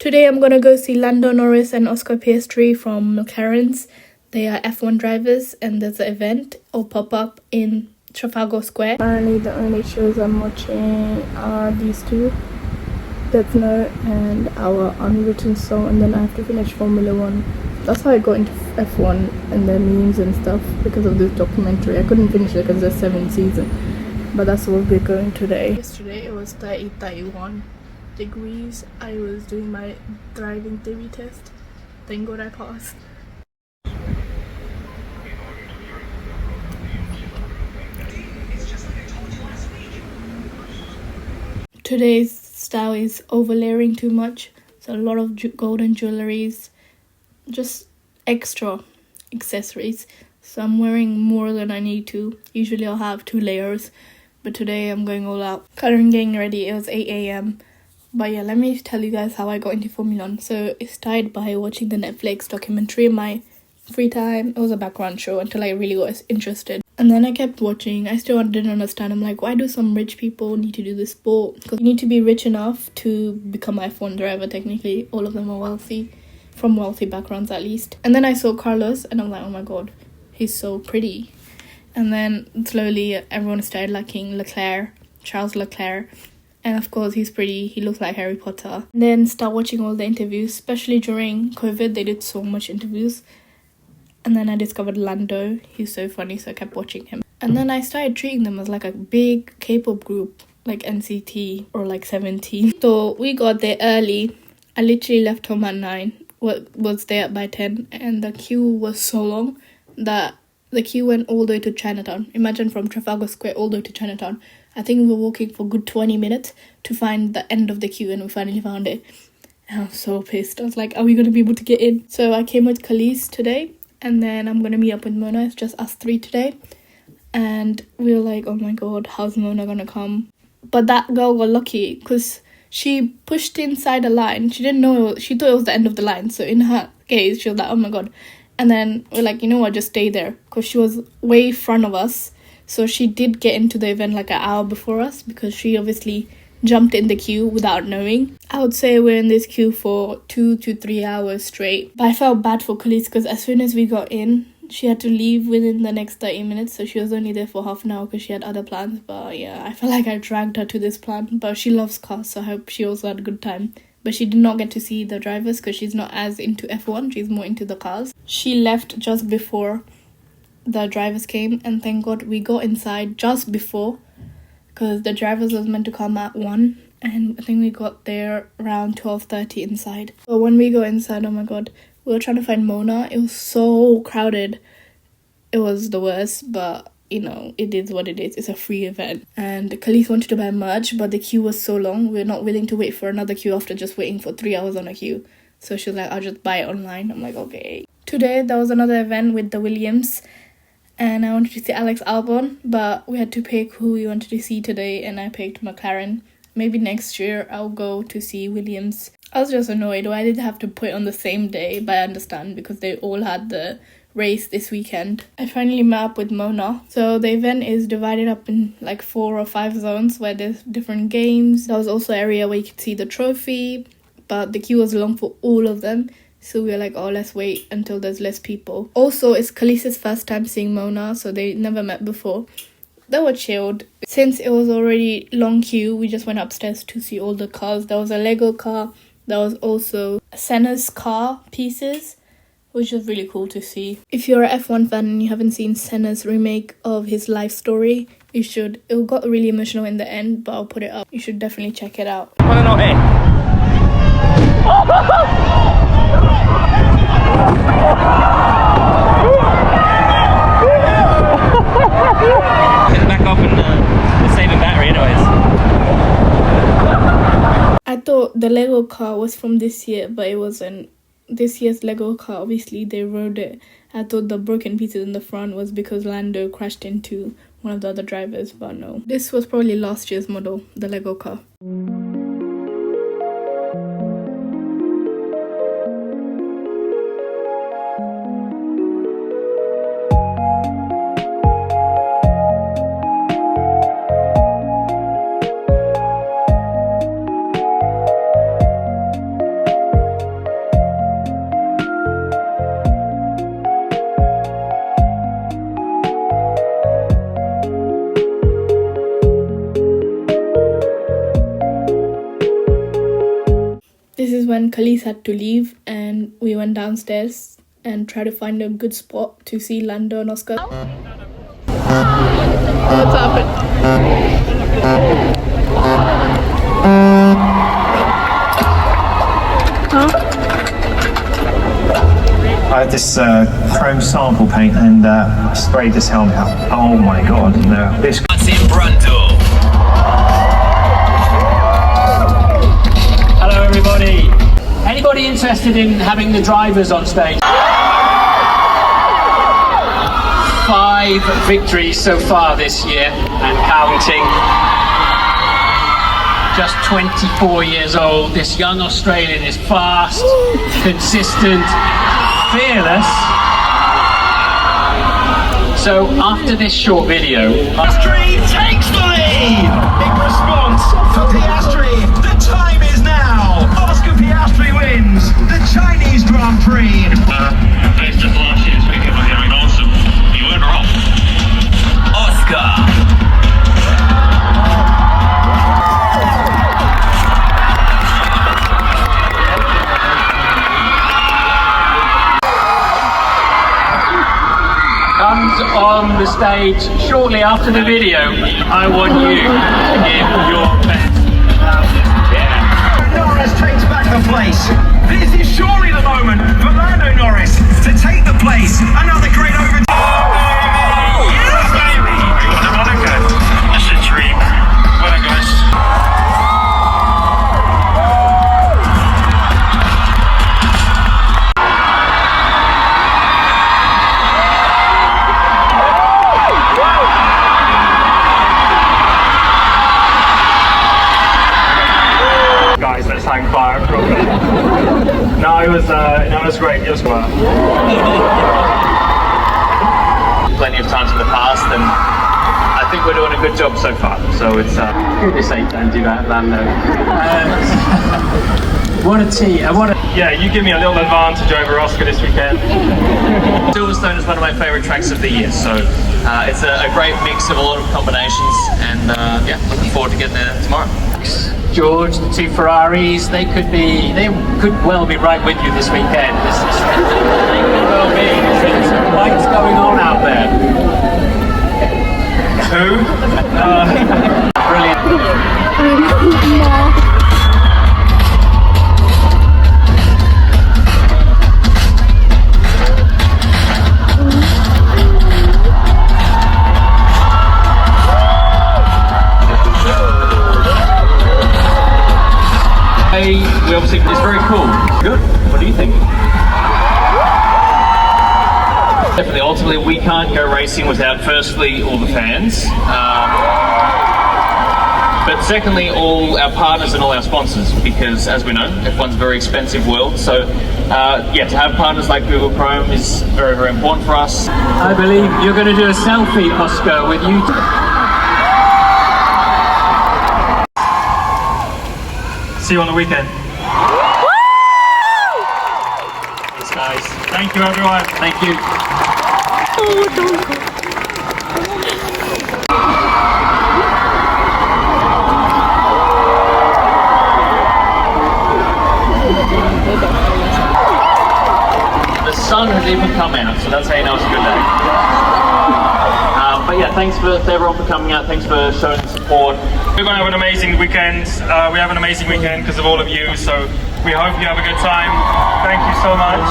Today I'm gonna go see Lando Norris and Oscar Piastri from Mclaren's. They are F1 drivers, and there's an event or pop-up in Trafalgar Square. Currently the only shows I'm watching are these two, Death Note and our Unwritten Soul, and then I have to finish Formula 1. That's how I got into F1 and the memes and stuff, because of this documentary. I couldn't finish it because there's 7th season, but that's what we're going today. Yesterday it was 31 degrees. I was doing my driving theory test. Thank God I passed. Today's style is overlayering too much, so a lot of golden jewelries, just extra accessories. So I'm wearing more than I need to. Usually I'll have 2 layers, but today I'm going all out. Currently getting ready. It was 8 a.m. But yeah, let me tell you guys how I got into Formula 1. So it started by watching the Netflix documentary in my free time. It was a background show until I really got interested. And then I kept watching. I still didn't understand. I'm like, why do some rich people need to do this sport? Because you need to be rich enough to become an F1 driver, technically. All of them are wealthy, from wealthy backgrounds at least. And then I saw Carlos and I'm like, oh my god, he's so pretty. And then slowly everyone started liking Charles Leclerc. And of course, he's pretty. He looks like Harry Potter. And then start watching all the interviews, especially during COVID. They did so much interviews. And then I discovered Lando. He's so funny, so I kept watching him. And then I started treating them as like a big K-pop group, like NCT or like 17. So we got there early. I literally left home at 9. Was there by 10. And the queue was so long that the queue went all the way to Chinatown. Imagine from Trafalgar Square all the way to Chinatown. I think we were walking for a good 20 minutes to find the end of the queue, and we finally found it. And I was so pissed. I was like, are we going to be able to get in? So I came with Khalees today, and then I'm going to meet up with Mona. It's just us 3 today. And we were like, oh my god, how's Mona going to come? But that girl got lucky because she pushed inside a line. She didn't know, she thought it was the end of the line. So in her case, she was like, oh my god. And then we're like, you know what, just stay there. Because she was way in front of us. So she did get into the event like an hour before us, because she obviously jumped in the queue without knowing. I would say we're in this queue for 2 to 3 hours straight. But I felt bad for Khalees because as soon as we got in, she had to leave within the next 30 minutes. So she was only there for half an hour because she had other plans. But yeah, I feel like I dragged her to this plan. But she loves cars, so I hope she also had a good time. But she did not get to see the drivers because she's not as into F1. She's more into the cars. She left just before the drivers came, and thank god we got inside just before, because the drivers was meant to come at 1, and I think we got there around 12:30 inside. But when we got inside, oh my god, we were trying to find Mona. It was so crowded. It was the worst, but you know, it is what it is. It's a free event. And Khalees wanted to buy merch, but the queue was so long. We're not willing to wait for another queue after just waiting for 3 hours on a queue. So she was like, I'll just buy it online. I'm like, okay. Today there was another event with the Williams, and I wanted to see Alex Albon, but we had to pick who we wanted to see today, and I picked Mclaren. Maybe next year I'll go to see Williams. I was just annoyed why did they have to put it on the same day, but I understand because they all had the race this weekend. I finally met up with Mona. So the event is divided up in like 4 or 5 zones where there's different games. There was also an area where you could see the trophy, but the queue was long for all of them. So we were like, oh, let's wait until there's less people. Also, it's Khalees' first time seeing Mona, so they never met before. They were chilled. Since it was already long queue, we just went upstairs to see all the cars. There was a Lego car. There was also Senna's car pieces, which was really cool to see. If you're an F1 fan and you haven't seen Senna's remake of his life story, you should. It got really emotional in the end, but I'll put it up. You should definitely check it out. Back up and we're saving battery anyways. I thought the Lego car was from this year, but it wasn't. This year's Lego car, obviously they rode it. I thought the broken pieces in the front was because Lando crashed into one of the other drivers, but no. This was probably last year's model, the Lego car. then Khalees had to leave and we went downstairs and tried to find a good spot to see Lando and Oscar. What's happened? Huh? I had this chrome sample paint and I sprayed this helmet up. Oh my god, no. This Hello everybody. Anybody interested in having the drivers on stage? 5 victories so far this year and counting. Just 24 years old. This young Australian is fast, consistent, fearless. So after this short video, Piastri takes the lead! In response for Piastri, the time is now! Oscar Piastri wins the Chinese Grand Prix! Based just last year's weekend was going awesome. You weren't wrong. Oscar! comes on the stage shortly after the video. I want you to give your best. Norris takes back the place. This is surely the moment for Lando Norris to take the place. Another great overtake. Yes, baby! We got the Monaco. That's a dream. Well done, guys. guys, let's hang fire properly. No, it was great. It was fun. Plenty of times in the past, and I think we're doing a good job so far. So it's This ain't don't do that, Lando. What a team! Yeah, you give me a little advantage over Oscar this weekend. Silverstone is one of my favourite tracks of the year. So it's a great mix of a lot of combinations, and yeah, looking forward to getting there tomorrow. George, the 2 Ferraris, they could well be right with you this weekend. They could well be. There's some fights going on out there. Who? Brilliant. We obviously, it's very cool. Good. What do you think? Definitely, ultimately, we can't go racing without, firstly, all the fans. But secondly, all our partners and all our sponsors, because as we know, F1's a very expensive world. So, yeah, to have partners like Google Chrome is very, very important for us. I believe you're going to do a selfie, Oscar, with you. See you on the weekend. Thanks, guys. Thank you, everyone. Thank you. The sun has even come out, so that's how you know it's a good day. But yeah, thanks to everyone for coming out. Thanks for showing support. We're going to have an amazing weekend. We have an amazing weekend because of all of you, so we hope you have a good time. Thank you so much.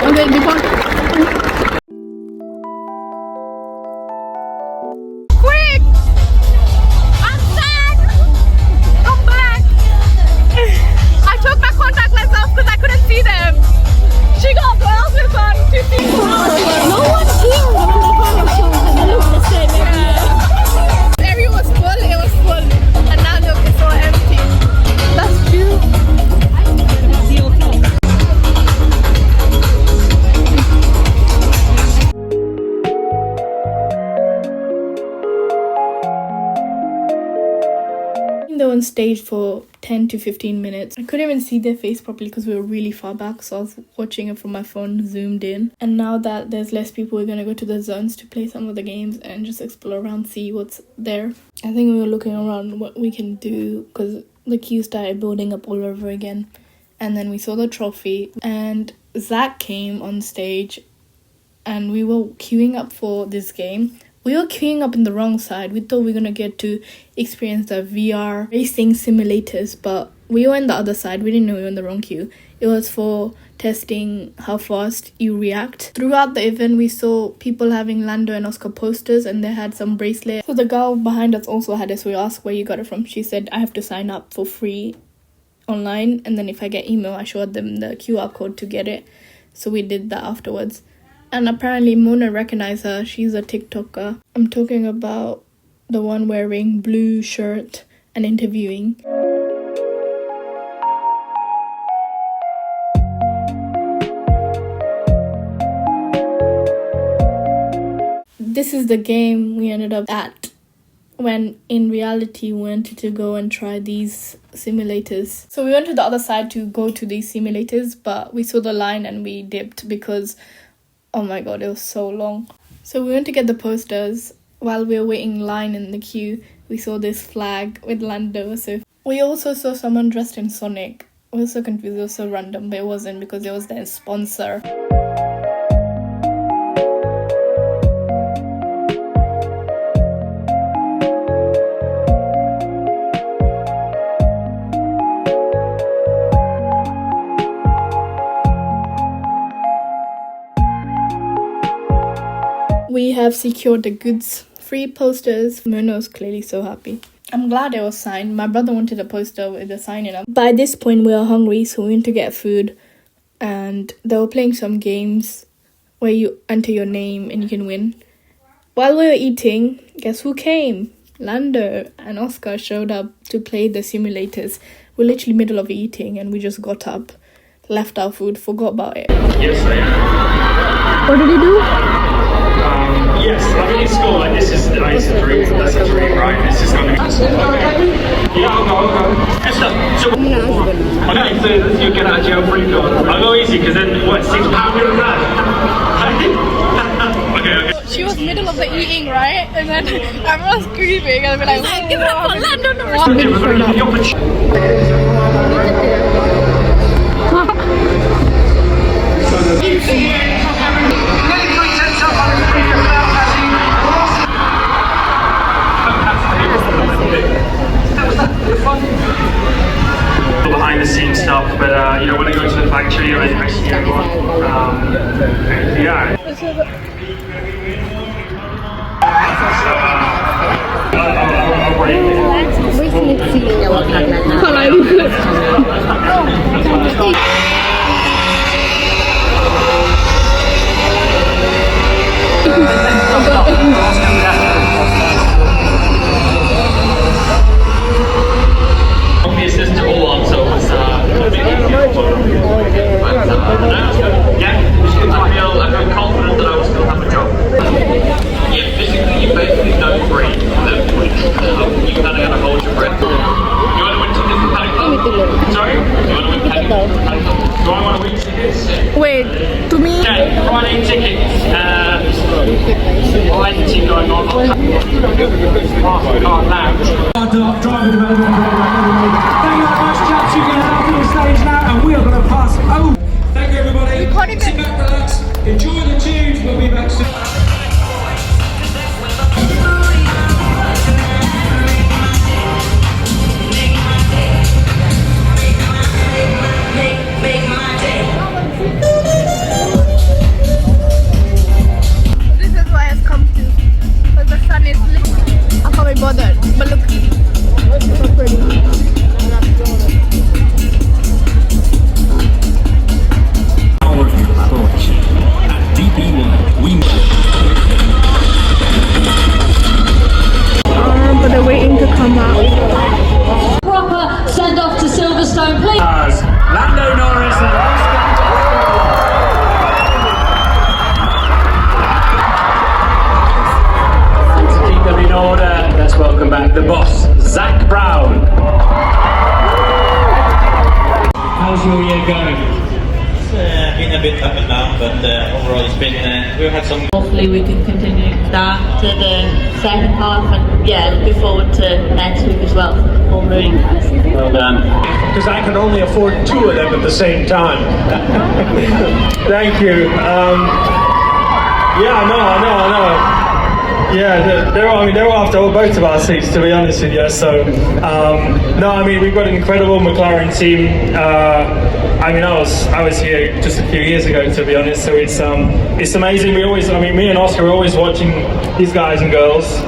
Okay, before. Quick! I'm sad! I'm black! I took my contact lenses off because I couldn't see them. She got glasses on to see. No one's here when the camera shows and it looks the same everywhere. Area was full, it was full. And now look, it's all empty. That's true. They were on stage for 10 to 15 minutes. I couldn't even see their face properly because we were really far back, so I was watching it from my phone zoomed in. And now that there's less people, we're gonna go to the zones to play some of the games and just explore around, see what's there. I think we were looking around what we can do because the queue started building up all over again. And then we saw the trophy, and Zach came on stage, and we were queuing up for this game. We were queuing up in the wrong side. We thought we were going to get to experience the VR racing simulators, but we were in the other side. We didn't know we were in the wrong queue. It was for testing how fast you react. Throughout the event, we saw people having Lando and Oscar posters, and they had some bracelets. So the girl behind us also had it, so we asked where you got it from. She said, I have to sign up for free online, and then if I get email, I showed them the QR code to get it. So we did that afterwards. And apparently Mona recognized her. She's a TikToker. I'm talking about the one wearing blue shirt and interviewing. This is the game we ended up at, when in reality we wanted to go and try these simulators. So we went to the other side to go to these simulators, but we saw the line and we dipped because, oh my god, it was so long. So we went to get the posters. While we were waiting in line in the queue, we saw this flag with Lando. So we also saw someone dressed in Sonic. We were so confused, it was so random, but it wasn't because it was their sponsor. We have secured the goods, 3 posters. Mona was clearly so happy. I'm glad it was signed. My brother wanted a poster with the signing up. By this point, we were hungry, so we went to get food. And they were playing some games where you enter your name and you can win. While we were eating, guess who came? Lando and Oscar showed up to play the simulators. We're literally middle of eating and we just got up, left our food, forgot about it. Yes, I am. What did he do? Yes, I mean, in school, like, this is a dream. That's a dream, right? This is going to be... Yeah, I'll go. Yes, so, okay, so you get out of jail free card. I'll go easy, because then, what, £6 in that? Okay. She was middle of the eating, right? And then everyone was screaming and we're like, give it up for Lando, Okay, we're going to give the opportunity. Behind the scenes stuff, but you know, when I go to the factory, I see everyone. Yeah. Wait, to me? Okay, Friday tickets. Lighting going on. Driver development program. Thank you very much, chaps. You can have on stage now, and we are going to pass over. Thank you, everybody. Sit back, relax, enjoy the tunes. We'll be back soon. This is why I've come to. Because the sun is lit. I can't be bothered. But look, it's so pretty. But they're waiting to come out. Proper send off to Silverstone, please. Lando Norris and Oscar. To keep them in order, let's welcome back the boss, Zach Brown. How's your year going? been a bit up and down, but overall it's been, we've had some... Hopefully we can continue that to the second half, and yeah, looking forward to next week as well. All rooting guys. Well done. Because I can only afford 2 of them at the same time. Thank you. Yeah, I know. Yeah, they're after both of our seats, to be honest with you. So, no, I mean, we've got an incredible Mclaren team. I mean, I was here just a few years ago, to be honest. So it's amazing. Me and Oscar are always watching these guys and girls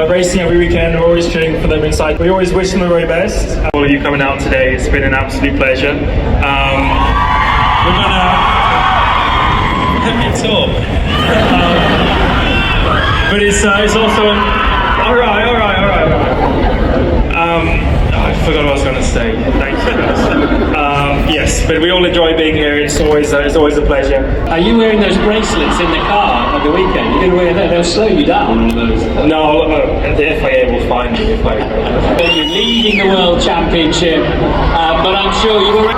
racing every weekend. We're always cheering for them inside. We always wish them the very best. All of you coming out today, it's been an absolute pleasure. We're gonna let me talk. But it's also all right. I forgot what I was going to say. Thank you guys. Yes, but we all enjoy being here. It's always a pleasure. Are you wearing those bracelets in the car at the weekend? You didn't wear that; they'll slow you down. No, the FIA will find you if I. You're leading the World Championship, but I'm sure you were.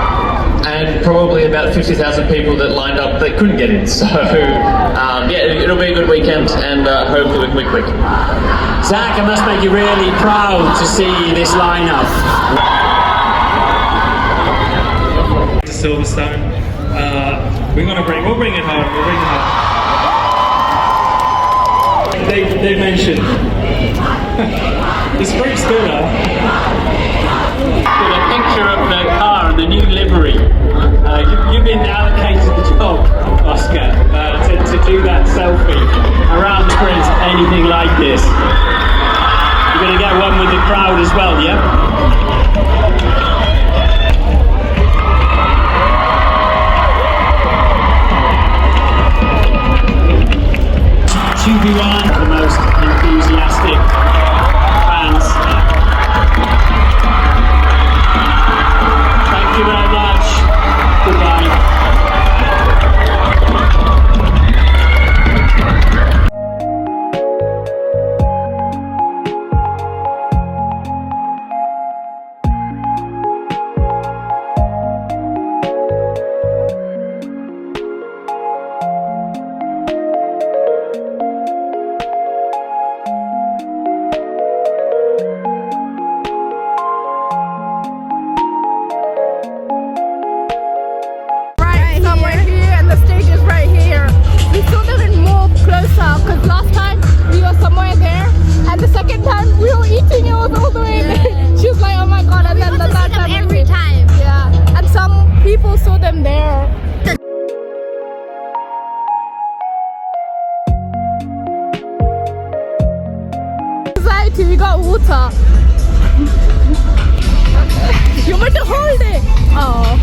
And probably about 50,000 people that lined up that couldn't get in. So yeah, it'll be a good weekend, and hopefully we can quick. Zach, it must make you really proud to see this lineup. To Silverstone, we'll bring it home. They mentioned the spring spinner. With a picture of the car and the new livery. You've been allocated the job, Oscar, to do that selfie around the sprint, anything like this. You're going to get one with the crowd as well, yeah? QB1, the most enthusiastic fans. Thank you very much. Goodbye. Because last time we were somewhere there, and the second time we were eating, it was all the way there. She was like, oh my god, and then the third time every time. Yeah, and some people saw them there. Anxiety, we got water. You want to hold it? Oh.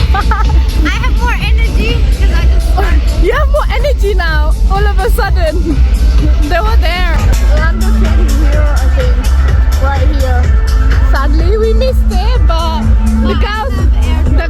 I have more energy because I just started. You have more energy now, all of a sudden. They were there. Lando came here, I think, right here. Sadly, we missed it, but the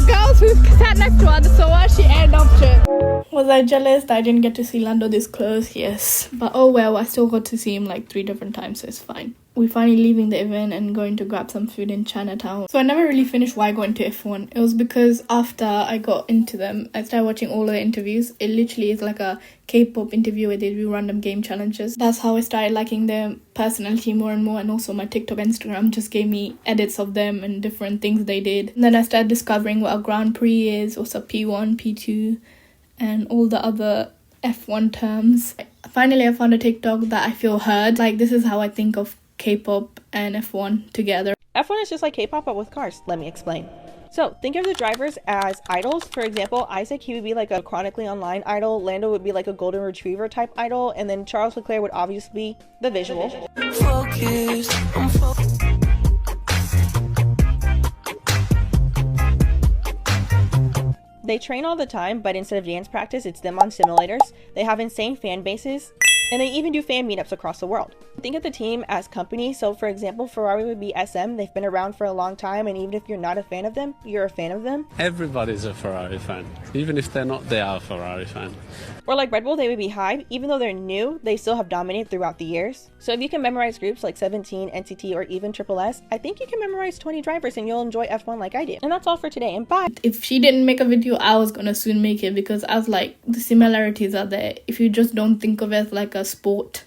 girls who sat next to her, so she aired up it. Was I jealous that I didn't get to see Lando this close? Yes. But oh well, I still got to see him like 3 different times, so it's fine. We're finally leaving the event and going to grab some food in Chinatown. So I never really finished why I got into F1. It was because after I got into them, I started watching all the interviews. It literally is like a K-pop interview where they do random game challenges. That's how I started liking their personality more and more, and also my TikTok and Instagram just gave me edits of them and different things they did. And then I started discovering what a Grand Prix is, what's a P1, P2, and all the other F1 terms. Finally, I found a TikTok that I feel heard. Like, this is how I think of K-pop and F1 together. F1 is just like K-pop but with cars. Let me explain. So think of the drivers as idols. For example, Isaac, he would be like a chronically online idol. Lando would be like a golden retriever type idol. And then Charles Leclerc would obviously be the visual. They train all the time, but instead of dance practice, it's them on simulators. They have insane fan bases, and they even do fan meetups across the world. Think of the team as company. So for example, Ferrari would be SM. They've been around for a long time, and even if you're not a fan of them, you're a fan of them. Everybody's a Ferrari fan. Even if they're not, they are a Ferrari fan. Or like Red Bull, they would be Hive. Even though they're new, they still have dominated throughout the years. So if you can memorize groups like 17, NCT, or even Triple S, I think you can memorize 20 drivers and you'll enjoy F1 like I did. And that's all for today, and bye! If she didn't make a video, I was gonna soon make it, because I was like, the similarities are there. If you just don't think of it as like a sport,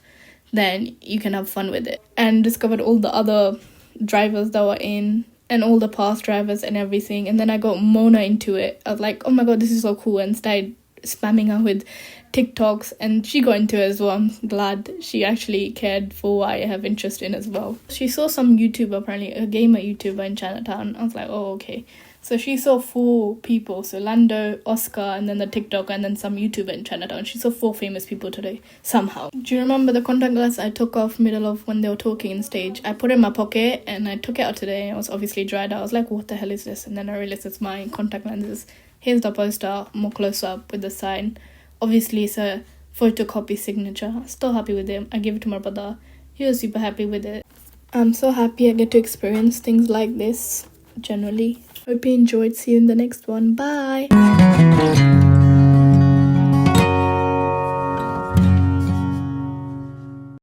then you can have fun with it. And discovered all the other drivers that were in, and all the past drivers and everything. And then I got Mona into it. I was like, oh my god, this is so cool, and started spamming her with TikToks, and she got into it as well. I'm glad she actually cared for what I have interest in as well. She saw some YouTuber, apparently a gamer YouTuber in Chinatown. I was like, oh okay. So she saw 4 people, so Lando, Oscar, and then the TikToker, and then some YouTuber in Chinatown. She saw 4 famous people today, somehow. Do you remember the contact glass I took off middle of when they were talking in stage? I put it in my pocket, and I took it out today, and it was obviously dried out. I was like, what the hell is this? And then I realized it's my contact lenses. Here's the poster, more close up with the sign. Obviously, it's a photocopy signature. I'm still happy with it. I gave it to my brother. He was super happy with it. I'm so happy I get to experience things like this, generally. Hope you enjoyed. See you in the next one. Bye!